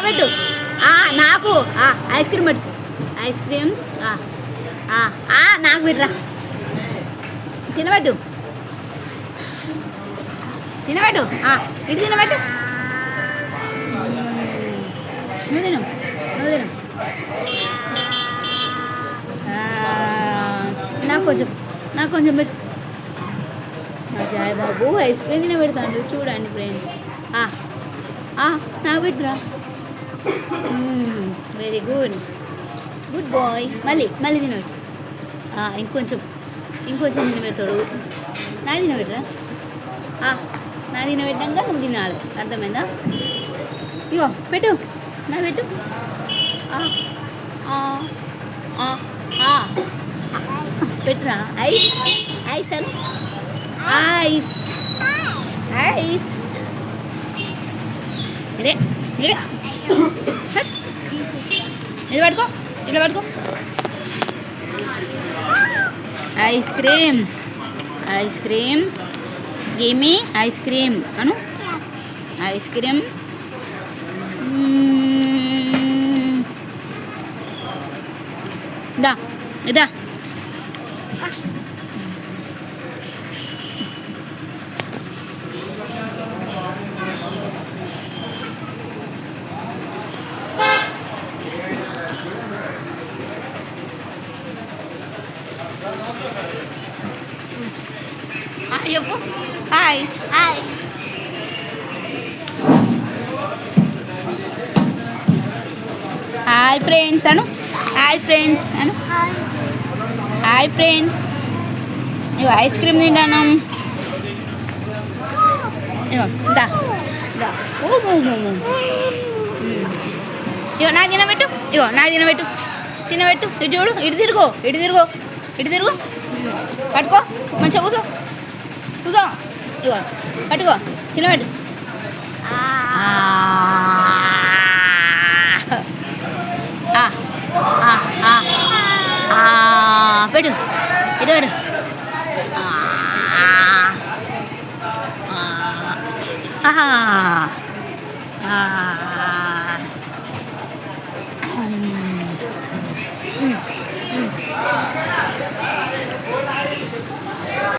పెట్టు. నాకు ice cream పెట్టు. ఐస్ క్రీమ్ నాకు పెట్టరా. తినబెట్టు తినబెట్టు. ఇటు తినబెట్టు. నువ్వు తిను నువ్వు తిను. నాకు కొంచెం పెట్టు. మా జాయ్ బాబు ఐస్ క్రీమ్ తినబెడతాడు చూడండి ఫ్రెండ్స్. నాకు పెట్టురా. Very good good boy. మళ్ళీ తినబెట్టు. ఇంకొంచెం తినబెడతాడు. నా తినబెట్టరా. నా తినబెట్టాక నువ్వు తినాలి. అర్థమైందా? ఇగో పెట్టు. నా పెట్టు. పెట్టురా. ఐస్ ఐస్ అను. Ice ice. ఇదే ఇదే ఇది పట్టుకో. ఇలా పట్టుకో. Ice cream ice cream. Gimme ice cream అను. Ice cream. దా ఇదా. చెప్పు. హాయ్ హాయ్ హాయ్ ఫ్రెండ్స్ అను. హాయ్ ఫ్రెండ్స్ అను. Hi friends. ఇగో ఐస్ క్రీమ్ తింటాను. ఇగో దా దా. ఇగో నాకు తినబెట్టు. ఇగో నాకు తినబెట్టు. తినబెట్టు. ఇటు చూడు. ఇటు తిరుగు. ఇటు తిరుగు. పట్టుకో. మంచిగా కూర్చో. ఇగో పట్టుకో. తినబెట్టు. పెట్టు. ఇటు పెట్టు. ఆహా